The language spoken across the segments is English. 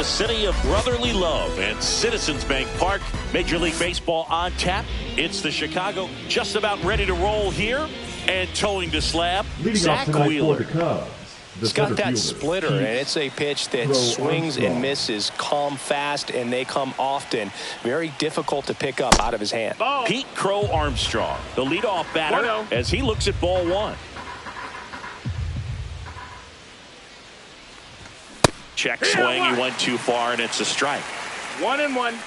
the city of brotherly love and Citizens Bank Park. Major League Baseball on tap. It's the Chicago just about ready to roll here. And towing the slab, Zach Wheeler. He's got that splitter, and it's a pitch that swings and misses, come fast, and they come often. Very difficult to pick up out of his hand. Pete Crow Armstrong, the leadoff batter, as he looks at ball one. Check swing, he went too far, and it's a strike. 1-1.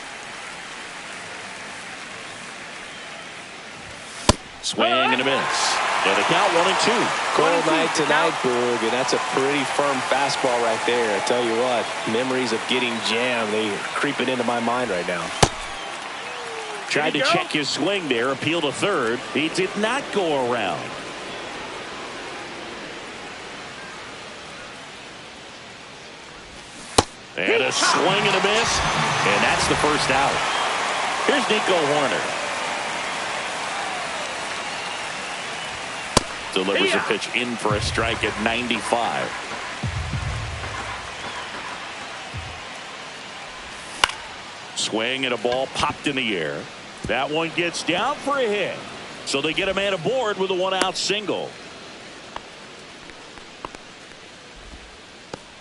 Swing and a miss. And the count 1-2. Cold night tonight, Boog, and that's a pretty firm fastball right there. I tell you what, memories of getting jammed, they are creeping into my mind right now. Tried to check his swing there, appeal to third. He did not go around. And a swing and a miss, and that's the first out. Here's Nico Horner. Delivers a pitch in for a strike at 95. Swing and a ball popped in the air. That one gets down for a hit. So they get a man aboard with a one-out single.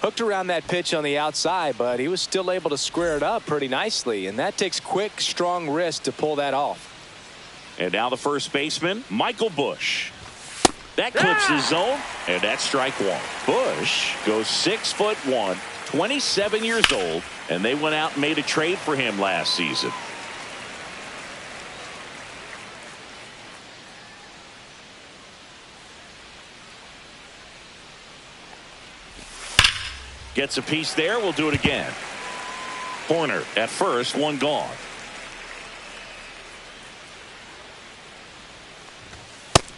Hooked around that pitch on the outside, but he was still able to square it up pretty nicely, and that takes quick, strong wrist to pull that off. And now the first baseman, Michael Busch. That clips his zone, and that's strike one. Busch goes 6'1", 27 years old, and they went out and made a trade for him last season. Gets a piece there. We'll do it again. Horner at first, one gone.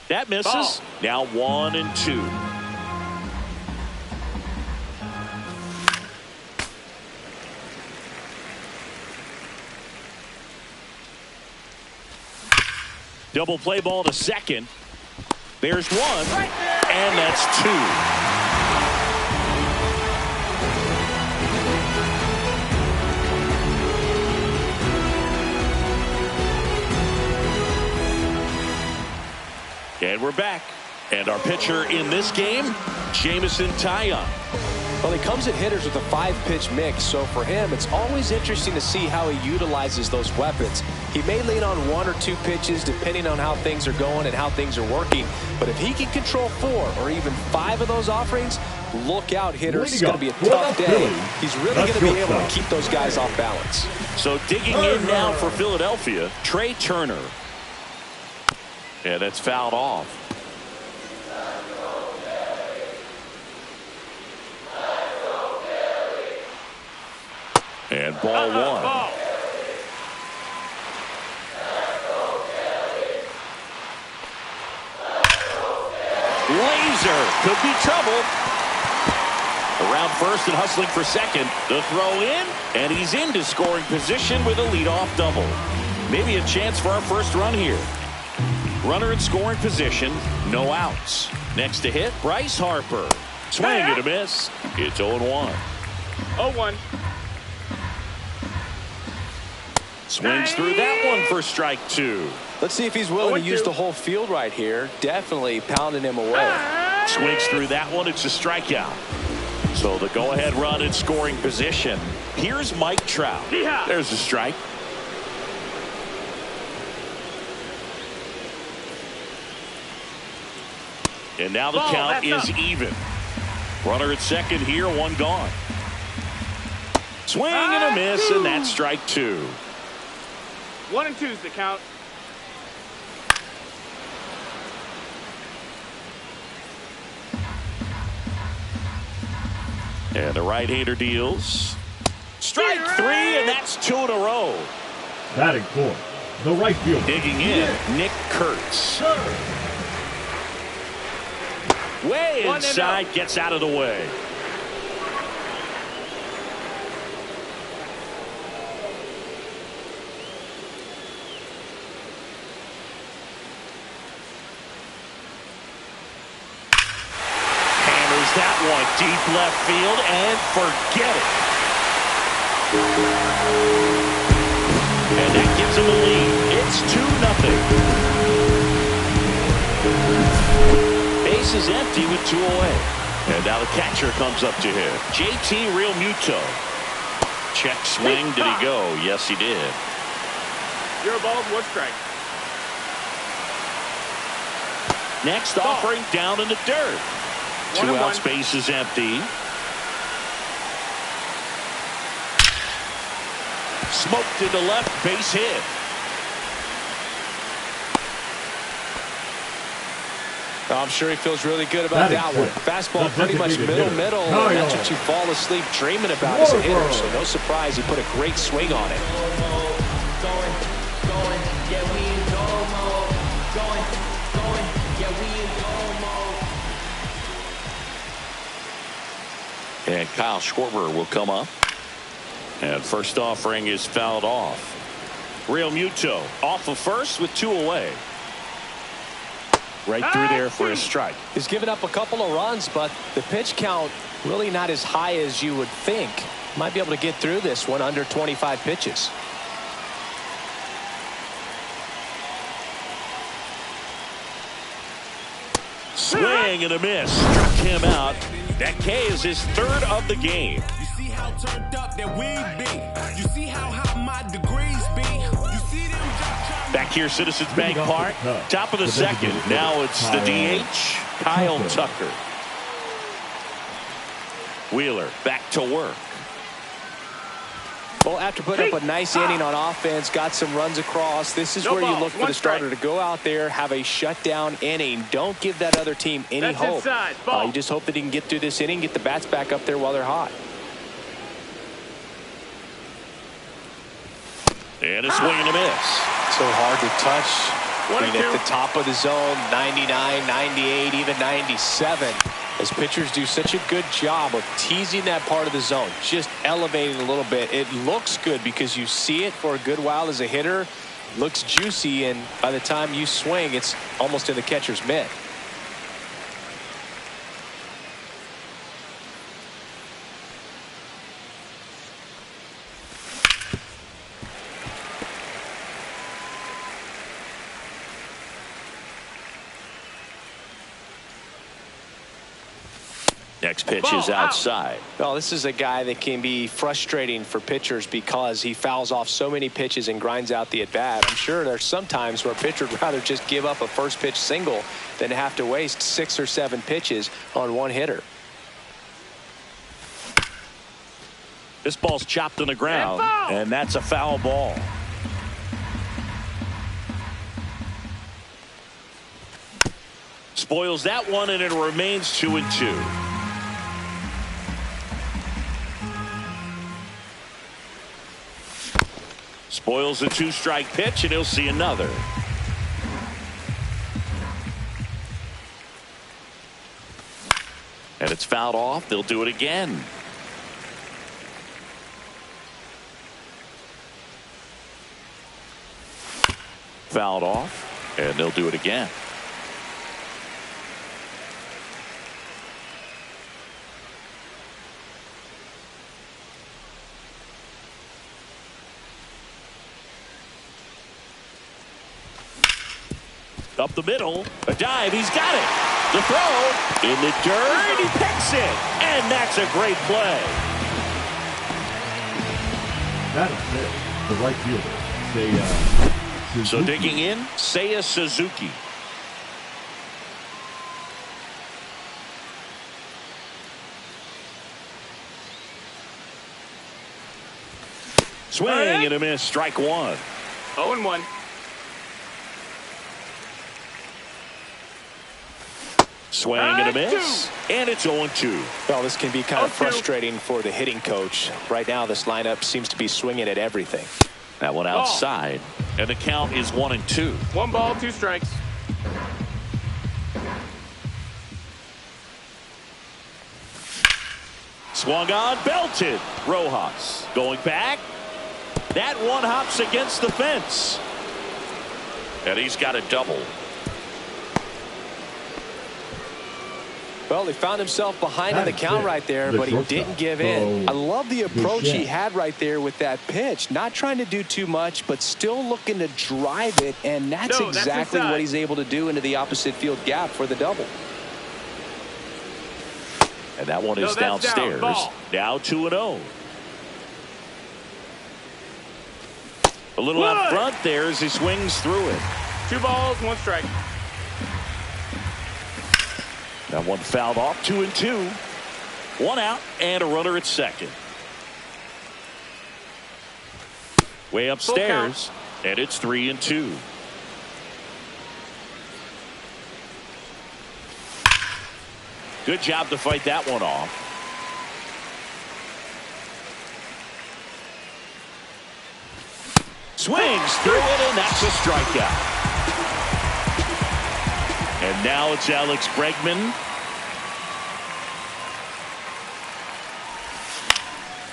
That misses. Ball. Now 1-2. Double play ball to second. There's one, and that's two. And we're back. And our pitcher in this game, Jameson Taillon. Well, he comes at hitters with a 5-pitch mix, so for him, it's always interesting to see how he utilizes those weapons. He may lean on 1 or 2 pitches depending on how things are going and how things are working, but if he can control 4 or even 5 of those offerings, look out, hitters. It's going to be a tough day. He's really going to be able to keep those guys off balance. So digging in now for Philadelphia, Trey Turner. Yeah, that's fouled off. And ball one. Laser could be trouble. Around first and hustling for second. The throw in, and he's into scoring position with a leadoff double. Maybe a chance for our first run here. Runner in scoring position, no outs. Next to hit, Bryce Harper. Swing and a miss. It's 0-1. 0-1. Swings through that one for strike 2. Let's see if he's willing to use the whole field right here. Definitely pounding him away. Swings through that one. It's a strikeout. So the go-ahead run in scoring position. Here's Mike Trout. There's a strike. And now the count is even. Runner at second here, one gone. Swing and a miss, and that's strike 2. 1-2 is the count. And the right-hander deals. Strike 3, and that's 2 in a row. Batting fourth, the right fielder. Digging in, Nick Kurtz. Way inside, gets out of the way. Hammers that one deep left field, and forget it. And that gives him a lead. It's 2-0. Base is empty with 2 away. And now the catcher comes up to him. JT Realmuto. Check swing. Did he go? Yes, he did. You're ball, 1 strike. Next offering down in the dirt. 2 out, space is empty. Smoked into left, base hit. I'm sure he feels really good about that one. Fastball pretty much middle. And that's what you fall asleep dreaming about as a hitter. So no surprise, he put a great swing on it. And Kyle Schwarber will come up. And first offering is fouled off. Realmuto off of first with 2 away. Right through there for a strike. He's given up a couple of runs, but the pitch count really not as high as you would think. Might be able to get through this one under 25 pitches. Swing and a miss. Struck him out. That K is his 3rd of the game. You see how turned up that we be. You see how hot my degrees be. You see them back here, Citizens Bank Park. Top of the 2nd. Now it's the DH, Kyle Tucker. Wheeler back to work. Well, after putting up a nice inning on offense, got some runs across, this is where you look for the starter to go out there, have a shutdown inning. Don't give that other team any hope. You just hope that he can get through this inning, get the bats back up there while they're hot. And a swing and a miss. So hard to touch. Being at the top of the zone, 99, 98, even 97. As pitchers do such a good job of teasing that part of the zone, just elevating a little bit. It looks good because you see it for a good while as a hitter. Looks juicy, and by the time you swing, it's almost in the catcher's mitt. Next pitch is outside. Well, this is a guy that can be frustrating for pitchers because he fouls off so many pitches and grinds out the at-bat. I'm sure there's some times where a pitcher would rather just give up a first pitch single than have to waste 6 or 7 pitches on one hitter. This ball's chopped on the ground, and that's a foul ball. Spoils that one, and it remains 2-2. Spoils the 2-strike pitch, and he'll see another. And it's fouled off. They'll do it again. Fouled off, and they'll do it again. Up the middle, a dive, he's got it. The throw in the dirt, and he picks it, and that's a great play. That is it. The right fielder. So digging in, Seiya Suzuki. Swing and a miss, strike 1. 0-1. Swing and a miss, and it's 0-2. Well, this can be kind of frustrating for the hitting coach. Right now, this lineup seems to be swinging at everything. That one outside, and the count is 1-2. 1 ball, 2 strikes. Swung on, belted. Rojas going back. That one hops against the fence. And he's got a double. Well, he found himself behind in the count right there, but he didn't give in. I love the approach he had right there with that pitch. Not trying to do too much, but still looking to drive it, and that's exactly what he's able to do into the opposite field gap for the double. And that one is downstairs. Now 2-0. A little out front there as he swings through it. 2 balls, 1 strike. That one fouled off. 2-2. 1 out and a runner at second. Way upstairs, and it's 3-2. Good job to fight that one off. Swings through it, and that's a strikeout. And now it's Alex Bregman.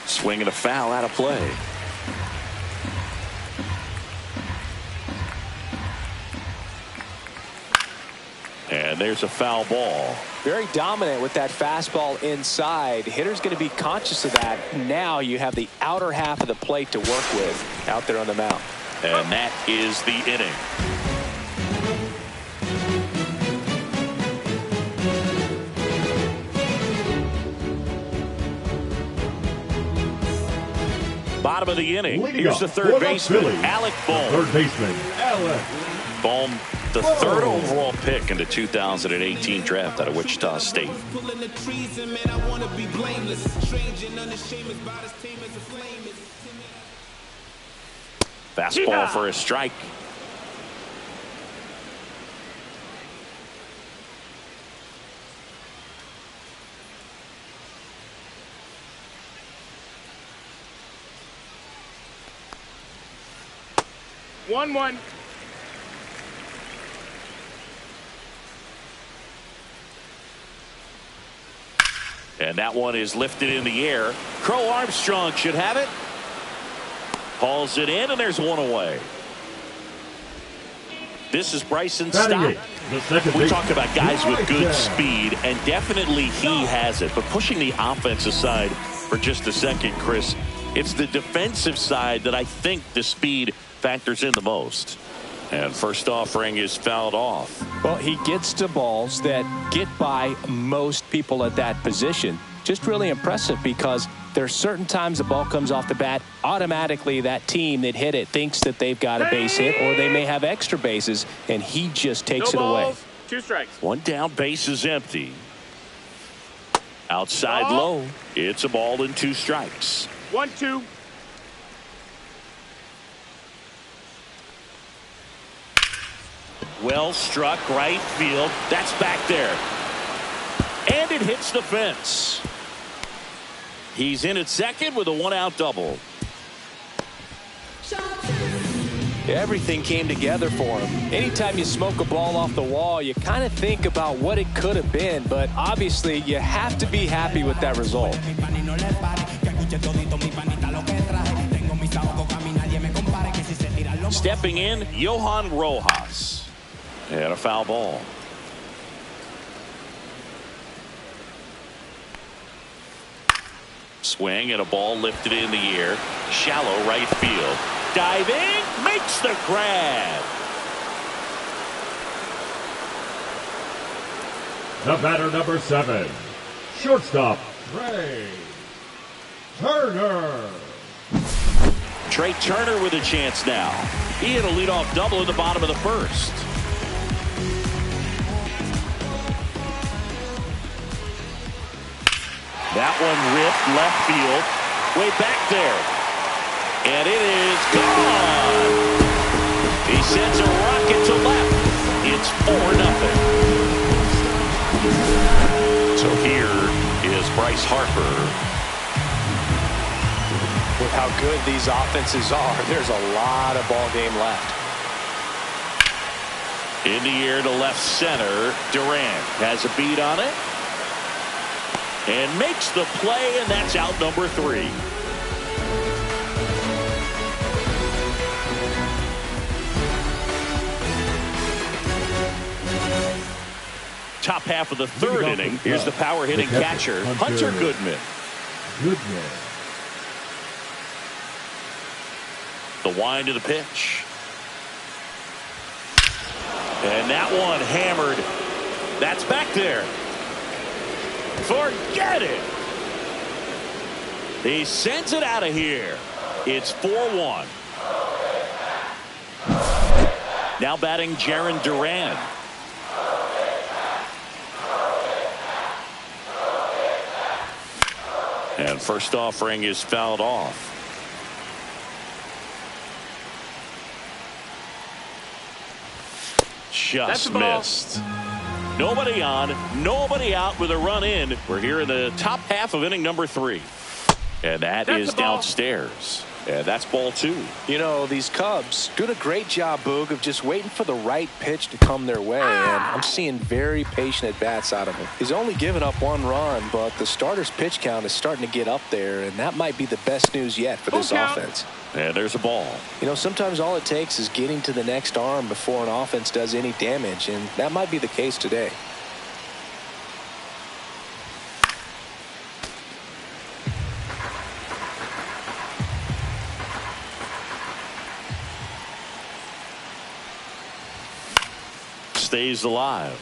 Swinging a foul out of play. And there's a foul ball. Very dominant with that fastball inside. Hitter's going to be conscious of that. Now you have the outer half of the plate to work with out there on the mound. And that is the inning. Bottom of the inning. Here's the third baseman, Alec Bohm. Third baseman, Alec Bohm, the third overall pick in the 2018 draft out of Wichita State. Fastball for a strike. One. And that one is lifted in the air. Crow Armstrong should have it. Hauls it in, and there's one away. This is Bryson Stott. We talk about guys with good speed, and definitely he has it. But pushing the offensive side for just a second, Chris, it's the defensive side that I think the speed factors in the most. And first offering is fouled off. Well, he gets to balls that get by most people at that position. Just really impressive because there are certain times the ball comes off the bat, automatically that team that hit it thinks that they've got a base hit or they may have extra bases, and he just takes it away. 2 strikes. 1 down, base is empty. Outside low. It's a ball and 2 strikes. 1-2. Well struck right field. That's back there. And it hits the fence. He's in at second with a 1-out double. Everything came together for him. Anytime you smoke a ball off the wall, you kind of think about what it could have been, but obviously you have to be happy with that result. Stepping in, Johan Rojas. And a foul ball. Swing and a ball lifted in the air. Shallow right field. Diving, makes the grab. The batter, number 7, shortstop, Trey Turner. Trey Turner with a chance now. He hit a leadoff double in the bottom of the first. That one ripped left field. Way back there. And it is gone. He sends a rocket to left. It's 4-0. So here is Bryce Harper. With how good these offenses are, there's a lot of ball game left. In the air to left center. Durant has a beat on it. And makes the play, and that's out number 3. top half of the third inning. Here's the power hitting catcher, Hunter Goodman. The wind of the pitch. And that one hammered. That's back there. Forget it. He sends it out of here. It's 4-1. Now batting Jarren Duran. And first offering is fouled off. Just missed. Nobody on, nobody out with a run in. We're here in the top half of inning number 3. And that's is downstairs. And that's ball 2. You know, these Cubs doing a great job, Boog, of just waiting for the right pitch to come their way. And I'm seeing very patient at-bats out of him. He's only given up 1 run, but the starter's pitch count is starting to get up there, and that might be the best news yet for this offense. And there's a ball. You know, sometimes all it takes is getting to the next arm before an offense does any damage, and that might be the case today. Stays alive.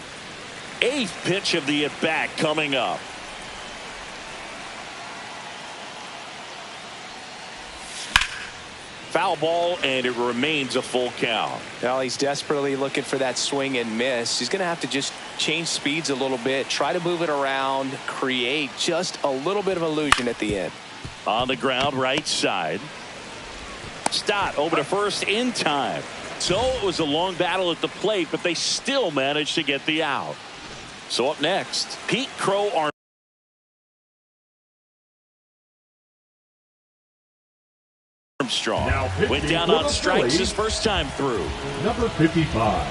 8th pitch of the at-bat coming up. Foul ball, and it remains a full count. Now he's desperately looking for that swing and miss. He's going to have to just change speeds a little bit, try to move it around, create just a little bit of illusion at the end. On the ground, right side. Stott over to first in time. So it was a long battle at the plate, but they still managed to get the out. So up next, Pete Crow Armstrong went down on strikes his first time through. Number 55,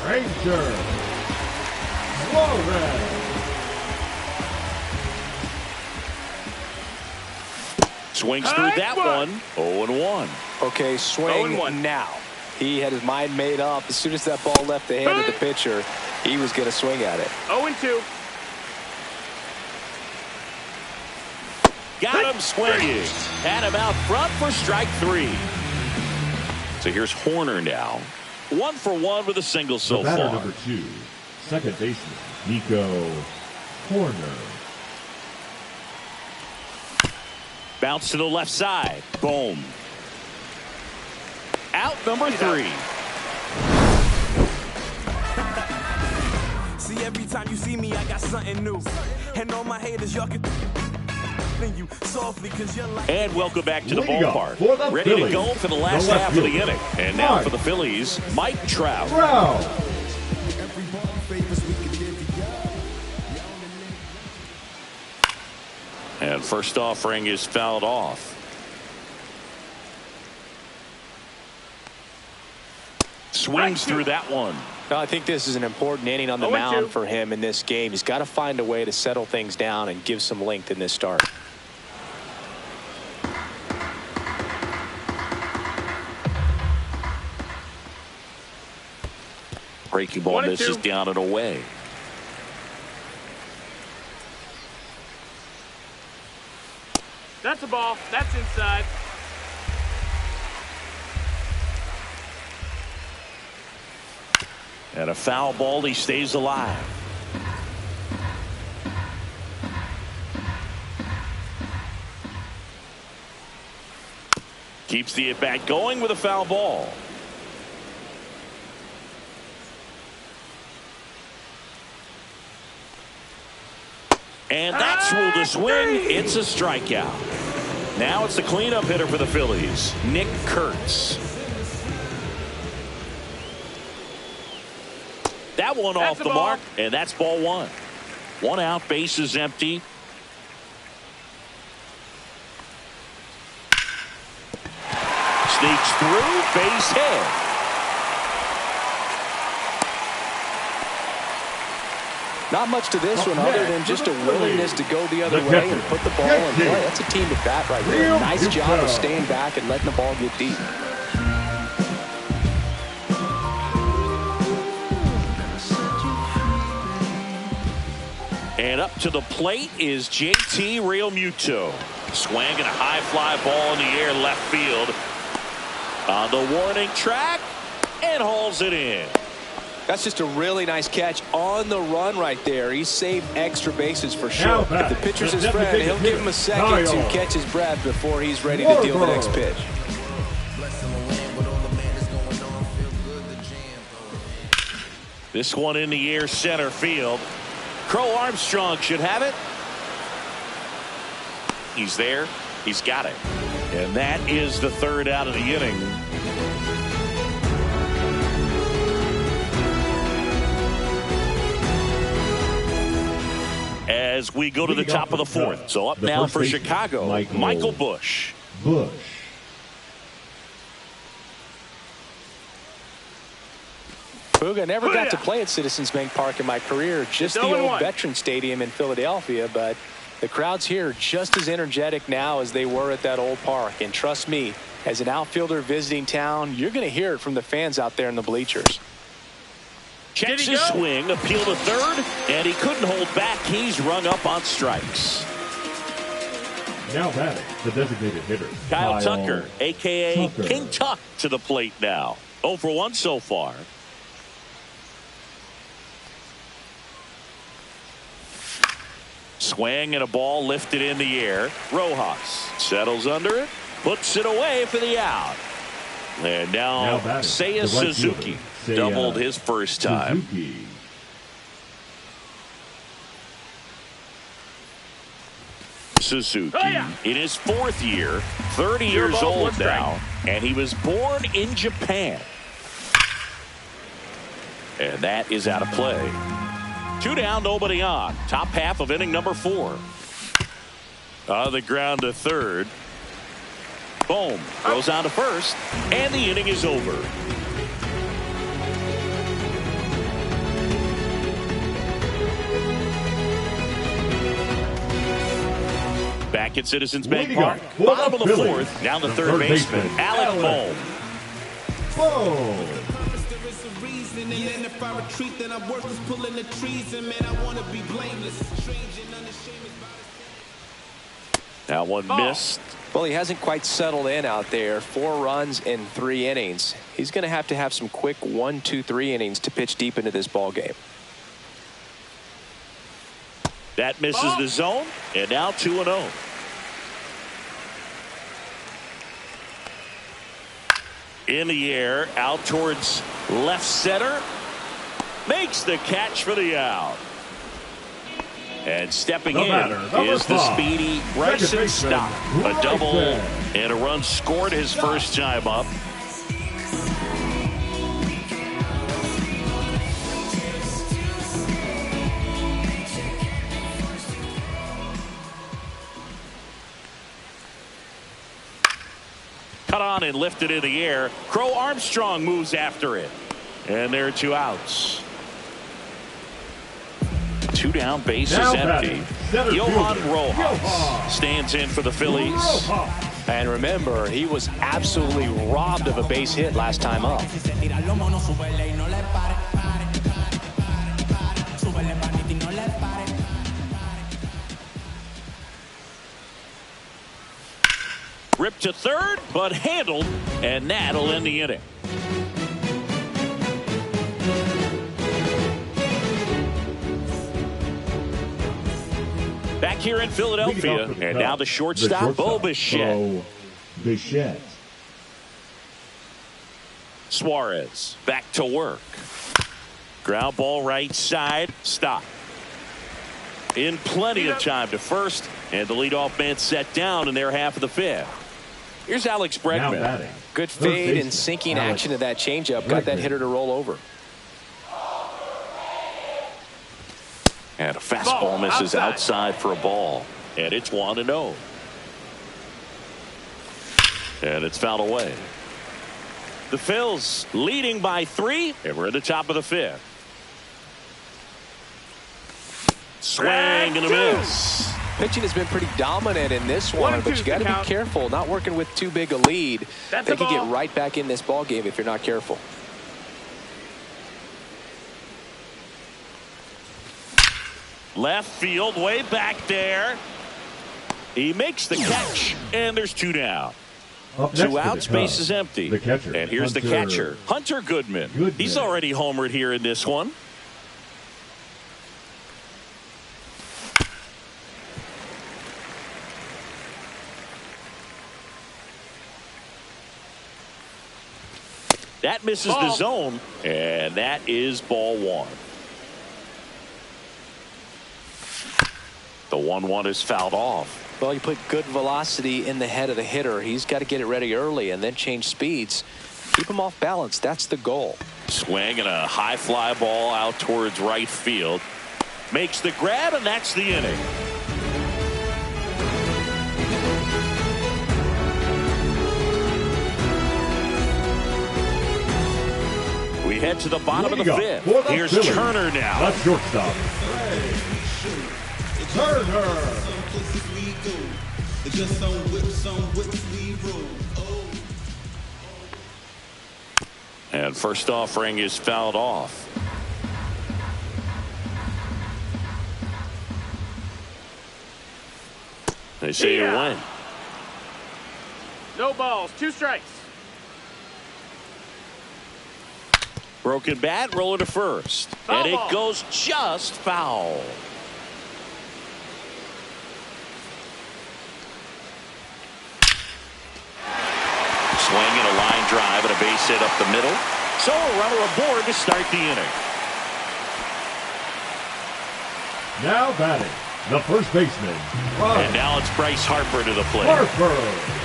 Ranger Suarez. Swings through that one. 0-1. Okay, swing now. He had his mind made up. As soon as that ball left the hand of the pitcher, he was going to swing at it. 0-2. Got him swinging. Had him out front for strike 3. So here's Horner now. 1 for 1 with a single so far. Batter number 2, second baseman Nico Horner. Bounce to the left side. Boom. Out number 3. See, every time you see me, I got something new. And all my haters, y'all can you softly because you're like. And welcome back to the Leading up ballpark. for the Ready Phillies, to go for the last the left half of the fielder, inning. And now Mike for the Phillies, Mike Trout. And first offering is fouled off. Swings through that one. Now, I think this is an important inning on the mound for him in this game. He's got to find a way to settle things down and give some length in this start. Breaking ball misses down and away. That's a ball. That's inside. And a foul ball. He stays alive. Keeps the at bat going with a foul ball. And that's ruled a swing. It's a strikeout. Now it's the cleanup hitter for the Phillies, Nick Kurtz. That one off the mark, and that's ball 1. 1 out, base is empty. Sneaks through, base hit. Not much to this one other than just a willingness to go the other way and put the ball in play. That's a team at bat right there. Nice job of staying back and letting the ball get deep. And up to the plate is JT Realmuto. Swinging a high fly ball in the air left field. On the warning track and hauls it in. That's just a really nice catch on the run right there. He saved extra bases for sure. If the pitcher's his friend, he'll give him a second to catch his breath before he's ready to deal the next pitch. This one in the air center field. Crow Armstrong should have it. He's there. He's got it. And that is the third out of the inning. As we go to the top of the fourth. So up now for Chicago, Michael Busch. Puga never got to play at Citizens Bank Park in my career, just the old Veteran Stadium in Philadelphia, but the crowds here are just as energetic now as they were at that old park. And trust me, as an outfielder visiting town, you're going to hear it from the fans out there in the bleachers. Checks his swing, appeal to third, and he couldn't hold back. He's rung up on strikes. Now batting, the designated hitter, Kyle Tucker, a.k.a. King Tuck, to the plate now. 0 for 1 so far. Swing and a ball lifted in the air. Rojas settles under it, puts it away for the out. And now Seiya Suzuki doubled his first time. Suzuki in his fourth year, 30 years old now, and he was born in Japan. And that is out of play. 2 down, nobody on. Top half of inning number 4. On the ground to third. Boom. Goes on to first. And the inning is over. Back at Citizens Bank Park. Bottom of the fourth. Down the third baseman, Alec Bohm. And then if I retreat, then I'm worthless pulling the trees, and man, I want to be blameless. That one missed. Well, he hasn't quite settled in out there. 4 runs in 3 innings. He's going to have some quick 1, 2, 3 innings to pitch deep into this ball game. That misses the zone, and now 2-0. In the air, out towards left center. Makes the catch for the out. And stepping in is the speedy Bryson Stott. A double and a run scored his first time up. Cut on and lifted in the air. Crow Armstrong moves after it. And there are 2 outs. 2 down, base is empty. Johan Rojas stands in for the Phillies. And remember, he was absolutely robbed of a base hit last time up. Ripped to third, but handled, and that'll end the inning. Back here in Philadelphia, and now the shortstop, Bo Bichette. Suarez back to work. Ground ball right side, stop. In plenty of time to first, and the leadoff man set down in their half of the 5th. Here's Alex Bregman. Good fade and sinking action to that changeup. Got that hitter to roll over. And a fastball misses outside for a ball. And it's 1-0. And it's fouled away. The Phils leading by 3. And we're at the top of the 5th. Swing and a miss. Pitching has been pretty dominant in this one, but you got to be careful. Not working with too big a lead. They could get right back in this ball game if you're not careful. Left field, way back there. He makes the catch, and there's 2 down. Two outs, base is empty. The catcher, and here's the catcher, Hunter Goodman. He's already homered here in this one. That misses the zone, and that is ball 1. The 1-1 is fouled off. Well, you put good velocity in the head of the hitter. He's got to get it ready early and then change speeds. Keep him off balance. That's the goal. Swing and a high fly ball out towards right field. Makes the grab, and that's the inning. We head to the bottom of the 5th. Here's Phillies. Turner now. That's shortstop. Turner. And first offering is fouled off. They say you win. No balls, 2 strikes. Broken bat, roller to first. Foul and it ball. goes just foul. Swing and a line drive and a base hit up the middle. So a runner aboard to start the inning. Now batting, the first baseman. And now it's Bryce Harper to the plate. Harper.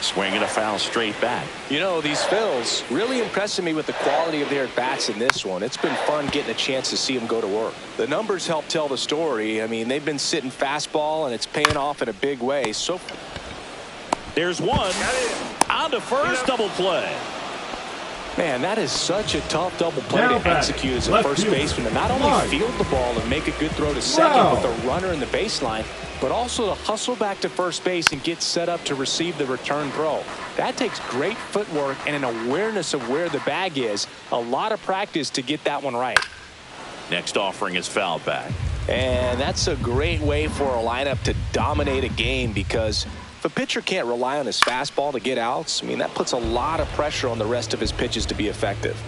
Swing and a foul straight back. You know, these Phils really impressing me with the quality of their at-bats in this one. It's been fun getting a chance to see them go to work. The numbers help tell the story. I mean, they've been sitting fastball, and it's paying off in a big way. So there's one. On to first, double play. man, that is such a tough double play Now to back. execute as a Left first field. baseman. To not only Line. field the ball and make a good throw to second Wow. with a runner in the baseline, but also to hustle back to first base and get set up to receive the return throw. That takes great footwork and an awareness of where the bag is. A lot of practice to get that one right. Next offering is fouled back. And that's a great way for a lineup to dominate a game, because if a pitcher can't rely on his fastball to get outs, I mean, that puts a lot of pressure on the rest of his pitches to be effective.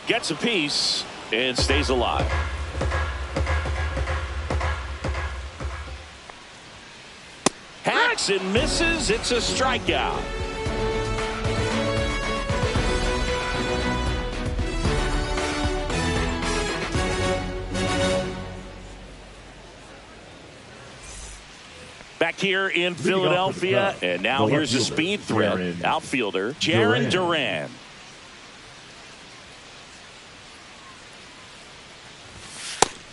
Gets a piece and stays alive. Hacks and misses. It's a strikeout. Back here in Philadelphia, and now here's a speed threat. Outfielder Jarren Duran.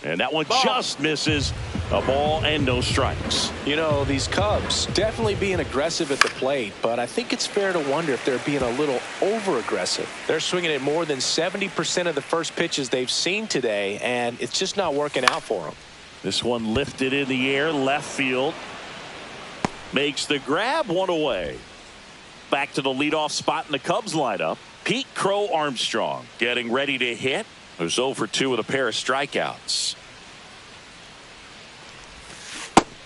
And that one just misses. A ball and no strikes. You know, these Cubs definitely being aggressive at the plate, but I think it's fair to wonder if they're being a little over-aggressive. They're swinging at more than 70% of the first pitches they've seen today, and it's just not working out for them. This one lifted in the air, left field. Makes the grab, one away. Back to the leadoff spot in the Cubs lineup. Pete Crow Armstrong getting ready to hit. Who's 0 for 2 with a pair of strikeouts.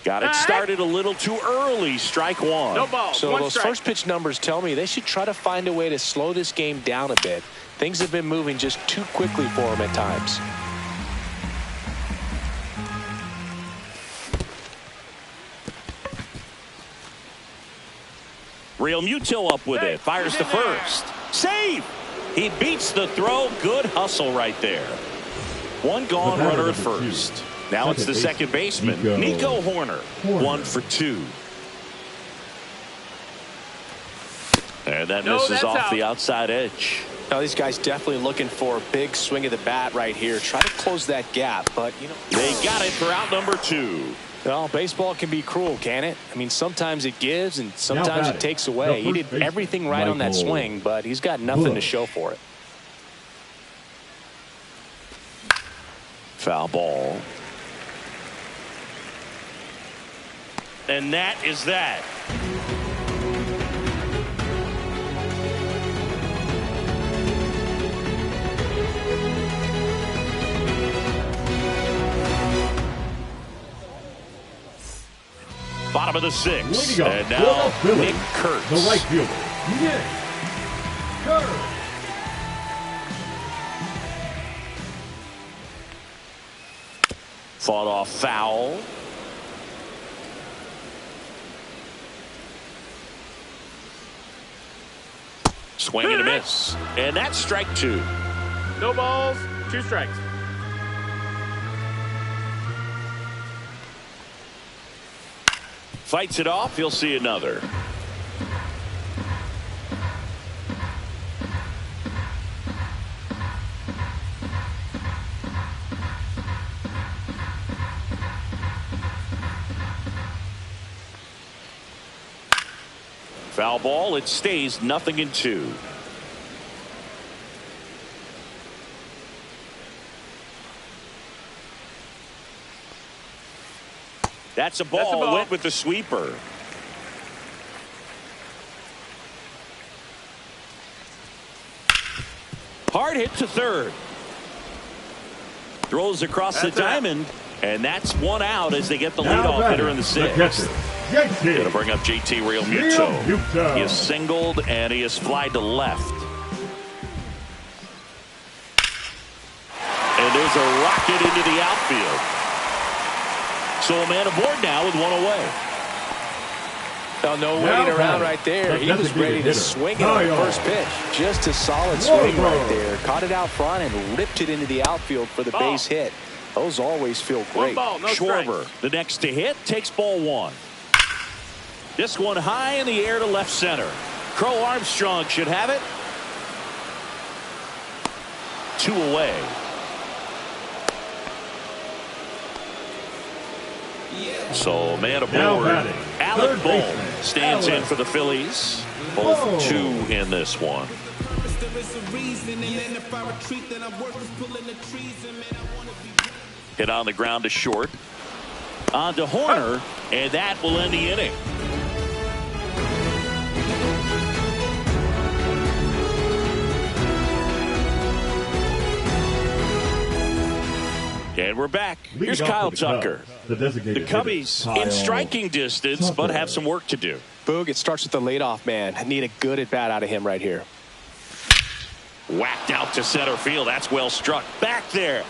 Got it started a little too early. Strike one. No ball. So One those strike. first pitch numbers tell me they should try to find a way to slow this game down a bit. Things have been moving just too quickly for them at times. Real Muto up with it. Fires to first. Save. He beats the throw. Good hustle right there. One gone, runner at first. Now it's the second baseman, Nico Horner. 1 for 2. And that misses off the outside edge. Now these guys definitely looking for a big swing of the bat right here. Try to close that gap, but you know, they got it for out number 2. well, baseball can be cruel, can it? I mean, sometimes it gives and sometimes it takes away. He did everything right on that swing, but he's got nothing to show for it. Foul ball. And that is that. Bottom of the 6th. Leading off And for now the Phillies, Nick Kurtz. the right fielder, Nick Kurtz. Fought off foul. Swing and a miss. And that's strike 2. No balls, 2 strikes. Fights it off. He'll see another. Foul ball. It stays 0-2. That's a ball. Went with the sweeper. Hard hit to third. Throws across the diamond. And that's 1 out as they get the leadoff hitter in the 6th. Going to bring up JT Realmuto. He is singled and he is flied to left. And there's a rocket into the outfield. So a man aboard now with 1 away. Well, no waiting around right there. He was ready to swing it on the first pitch. Just a solid swing right there. Caught it out front and ripped it into the outfield for the base hit. Those always feel great. Schwarber, the next to hit, takes ball 1. This one high in the air to left center. Crow Armstrong should have it. 2 away. So man aboard. Alec Bohm stands in for the Phillies. Both 2 in this one. Hit on the ground to short. On to Horner, and that will end the inning. And we're back. Here's Kyle Tucker. The Cubbies in striking distance, but have some work to do. Boog, it starts with the leadoff man. I need a good at-bat out of him right here. Whacked out to center field. That's well struck. Back there.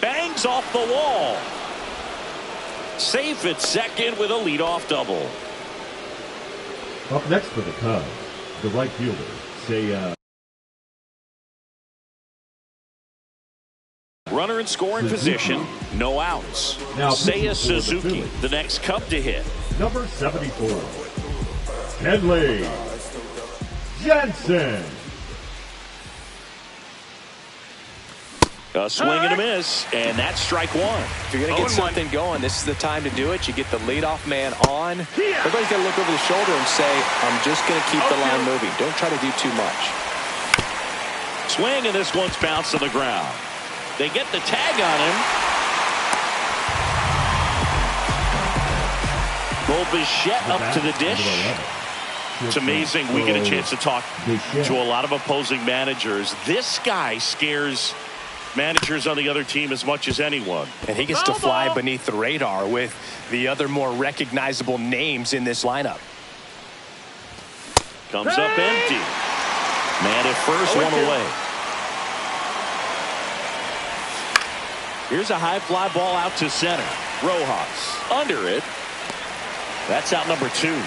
Bangs off the wall. Safe at second with a leadoff double. Up next for the Cubs, the right fielder, Seiya. Runner in scoring position, no outs. Now Seiya Suzuki, the next Cub to hit. Number 74, Kenley Jansen. A swing and a miss, and that's strike 1. If you're going to get something going, this is the time to do it. You get the leadoff man on. Everybody's got to look over the shoulder and say, I'm just going to keep the line moving. Don't try to do too much. Swing, and this one's bounced to the ground. They get the tag on him. Bo Bichette up to the dish. It's amazing. We get a chance to talk to a lot of opposing managers. This guy scares managers on the other team as much as anyone. And he gets to fly beneath the radar with the other more recognizable names in this lineup. Comes up empty. Man at first, 1 away. Here's a high fly ball out to center. Rojas under it. That's out number 2.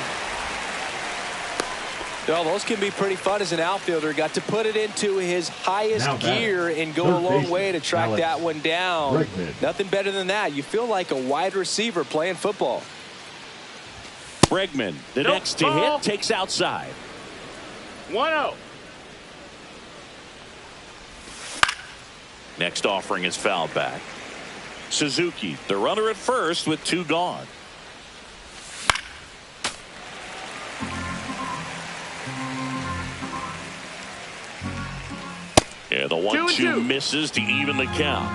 Well, those can be pretty fun as an outfielder. Got to put it into his highest gear and go a long way to track that one down. Nothing better than that. You feel like a wide receiver playing football. Bregman, the next to hit, takes outside. 1-0. Next offering is fouled back. Suzuki, the runner at first with 2 gone. Yeah, the 1-2 misses to even the count.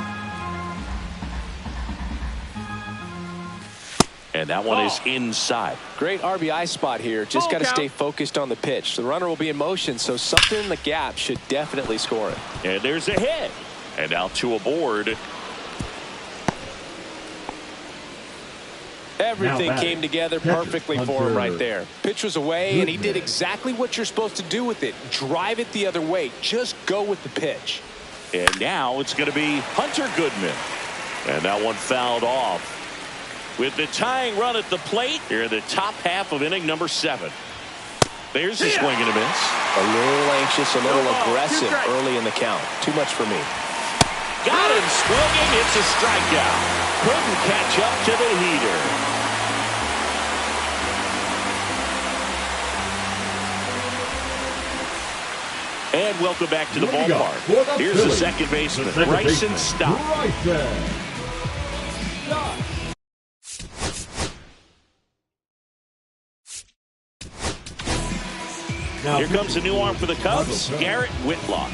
And that one is inside. Great RBI spot here. Just got to stay focused on the pitch. The runner will be in motion, so something in the gap should definitely score it. And there's a hit. And now 2 aboard. Everything came together perfectly for him right there. Pitch was away, and he did exactly what you're supposed to do with it. Drive it the other way. Just go with the pitch. And now it's going to be Hunter Goodman. And that one fouled off. With the tying run at the plate, here in the top half of inning number 7. There's a swing and a miss. A little anxious, a little aggressive early in the count. Too much for me. Got him swinging. It's a strikeout. Couldn't catch up to the heater. And welcome back to the ballpark. Here's the second baseman, Bryson Stott. Here comes a new arm for the Cubs, Garrett Whitlock.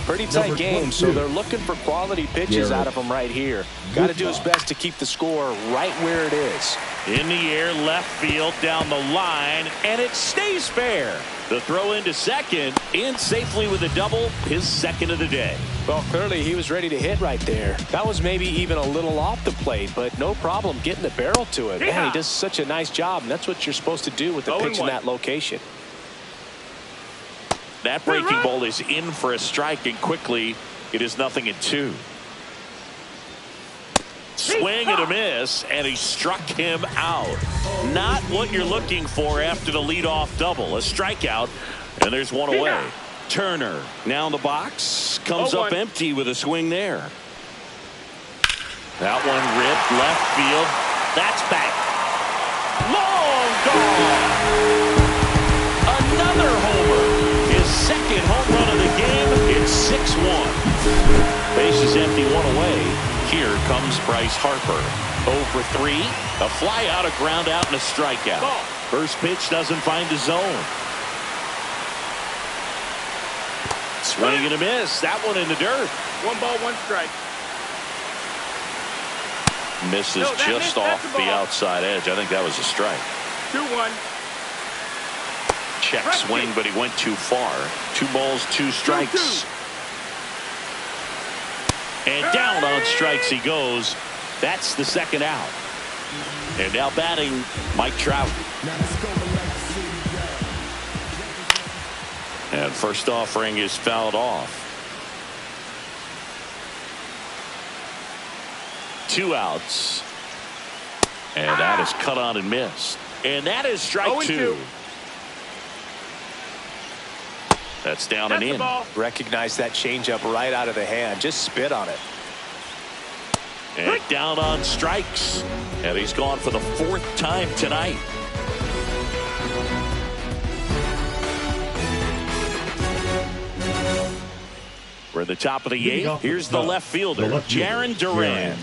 Pretty tight game, so they're looking for quality pitches out of him right here. Got to do his best to keep the score right where it is. In the air, left field, down the line, and it stays fair. The throw into second, in safely with a double, his second of the day. Well, clearly he was ready to hit right there. That was maybe even a little off the plate, but no problem getting the barrel to it. Man, he does such a nice job, and that's what you're supposed to do with the pitch in that location. That breaking ball is in for a strike, and quickly it is 0-2. Swing and a miss, and he struck him out. Not what you're looking for after the leadoff double. A strikeout, and there's one away. Turner now in the box, comes up empty with a swing there. That one ripped left field. That's back. Long gone. Another homer. His second home run of the game. It's 6-1. Bases empty, one away. Here comes Bryce Harper. 0 for 3. A fly out, a ground out, and a strikeout. First pitch doesn't find the zone. Swing and a miss. That one in the dirt. 1 ball, 1 strike. Misses just off the outside edge. I think that was a strike. 2-1. Check swing, but he went too far. 2 balls, 2 strikes. And down on strikes he goes. That's the second out. And now batting, Mike Trout. And first offering is fouled off. 2 outs. And that is cut on and missed. And that is strike 2. That's down and in. Recognize that changeup right out of the hand. Just spit on it. And down on strikes. And he's gone for the 4th time tonight. We're at the top of the 8th. Here's the left fielder, Jarren Duran.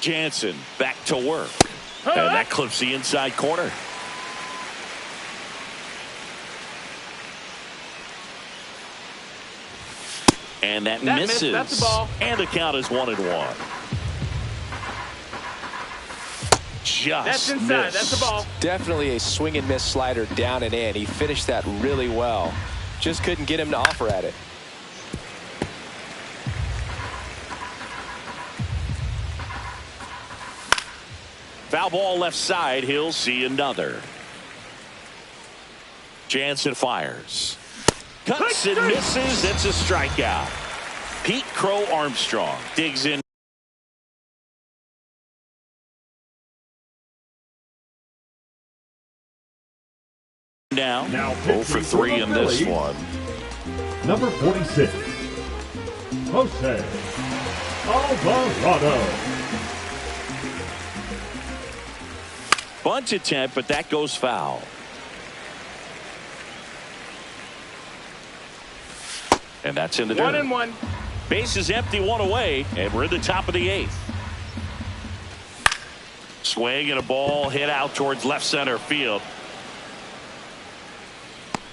Jansen back to work. And that clips the inside corner. And that misses. That's the ball. And the count is 1-1. Just that's inside. missed. That's the ball. Definitely a swing and miss slider down and in. He finished that really well. Just couldn't get him to offer at it. Foul ball left side. He'll see another. Jansen fires. Cuts and misses. It's a strikeout. Pete Crow Armstrong digs in. Now 0 for 3 in this one. Number 46, Jose Alvarado. Bunt attempt, but that goes foul. And that's in the dirt. 1-1. Base is empty, 1 away, and we're at the top of the 8th. Swing and a ball hit out towards left center field.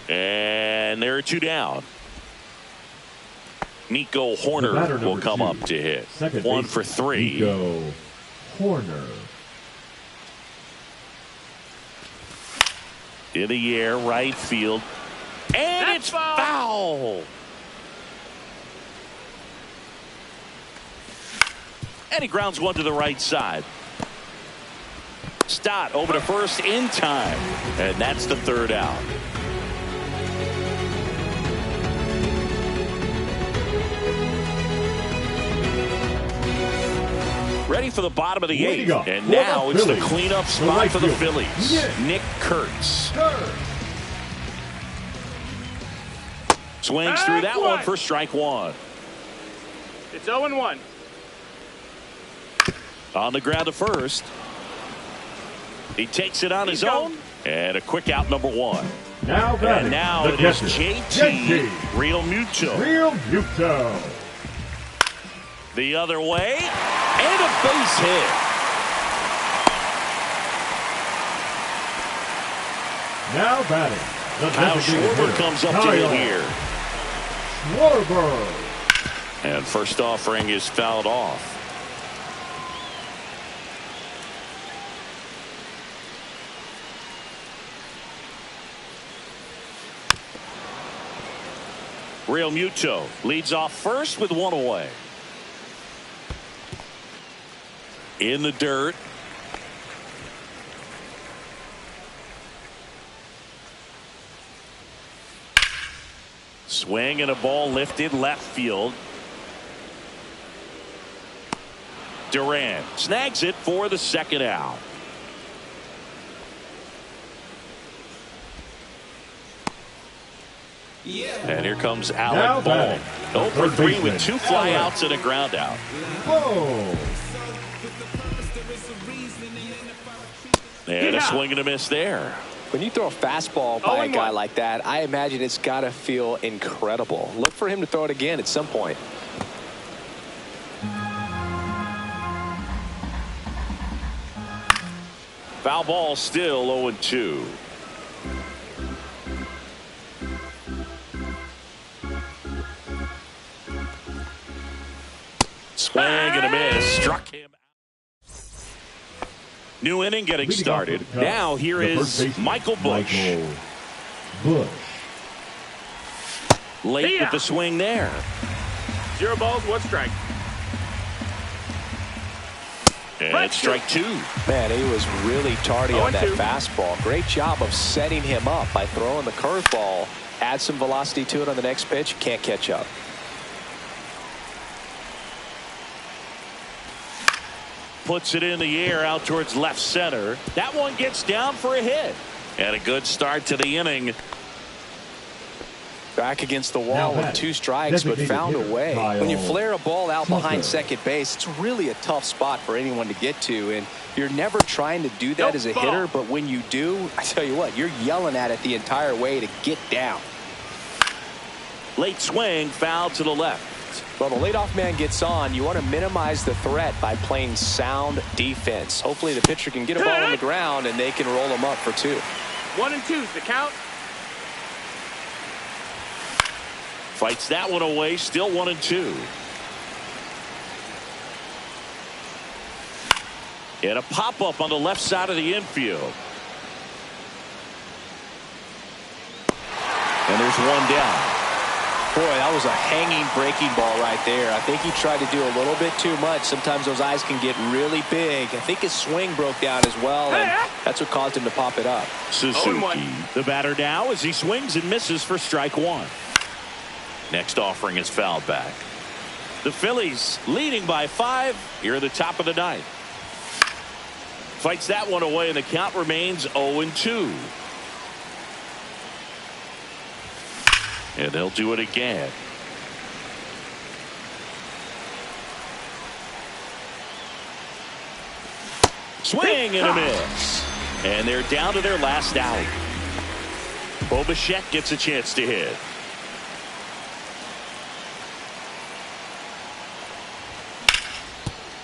And there are 2 down. Nico Hoerner will come up to hit. 1 for 3. Nico Hoerner. In the air, right field. And That's it's foul. And he grounds one to the right side. Stott over to first in time. And that's the third out. Ready for the bottom of the eighth. And now it's the cleanup spot for the Phillies. Nick Kurtz. Swings through that one for strike one. It's 0-1. On the ground to first. He takes it on his own. And a quick out, number one. Now and now it is JT Realmuto. The other way. And a base hit. Now batting. Kyle Schwarber comes up to hit here. Schwarber. And first offering is fouled off. Realmuto leads off first with one away. In the dirt. Swing and a ball lifted left field. Durant snags it for the second out. And here comes Alec Bohm. 0 for 3 with 2 flyouts and a ground out. And a swing and a miss there. When you throw a fastball by a guy like that, I imagine it's got to feel incredible. Look for him to throw it again at some point. Foul ball still 0-2. Swing and a miss. Struck him. New inning getting started. Now here is Michael Busch. Late with the swing there. 0 balls, 1 strike. And it's strike 2. Man, he was really tardy on that fastball. Great job of setting him up by throwing the curveball. Add some velocity to it on the next pitch. Can't catch up. Puts it in the air out towards left center. That one gets down for a hit. And a good start to the inning. Back against the wall with 2 strikes, but found a way. When you flare a ball out behind second base, it's really a tough spot for anyone to get to. And you're never trying to do that as a hitter, but when you do, I tell you what, you're yelling at it the entire way to get down. Late swing, foul to the left. Well, the leadoff man gets on. You want to minimize the threat by playing sound defense. Hopefully the pitcher can get a ball on the ground and they can roll him up for 2. 1 and 2's the count. Fights that one away. Still 1 and 2. And a pop-up on the left side of the infield. And there's one down. Boy, that was a hanging breaking ball right there. I think he tried to do a little bit too much. Sometimes those eyes can get really big. I think his swing broke down as well, and that's what caused him to pop it up. Suzuki, the batter now as he swings and misses for strike 1. Next offering is fouled back. The Phillies leading by 5 here at the top of the 9th. Fights that one away, and the count remains 0-2. And they'll do it again. Swing and a miss. And they're down to their last out. Bo Bichette gets a chance to hit.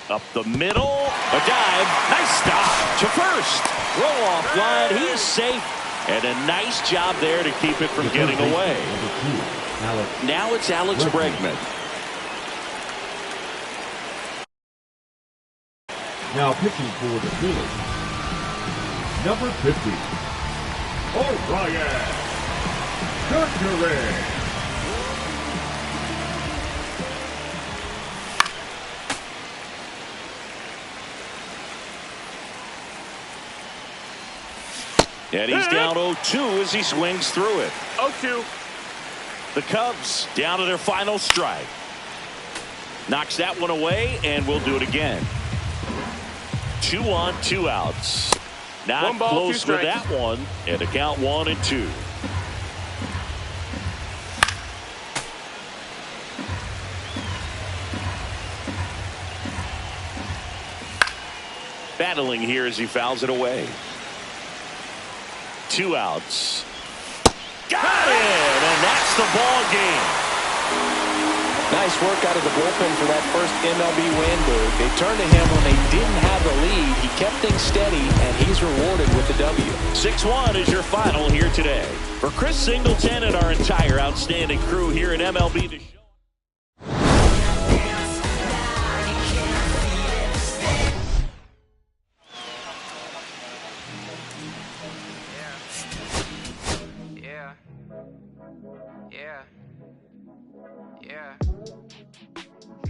Up the middle. A dive. Nice stop to first. Throw off line. He's safe. And a nice job there to keep it from getting away. Now it's Alex Bregman. Now pitching for the Phillies, number 50, O'Brien. Victory. And he's down 0-2 as he swings through it. 0-2. The Cubs down to their final strike. Knocks that one away, and we'll do it again. 2 on, 2 outs. Not 1 ball, close 2 with strikes. that one. And the count 1-2. Battling here as he fouls it away. 2 outs. Got it! And that's the ball game. Nice work out of the bullpen for that first MLB win, Dave. They turned to him when they didn't have the lead. He kept things steady, and he's rewarded with the W. 6-1 is your final here today. For Chris Singleton and our entire outstanding crew here at MLB.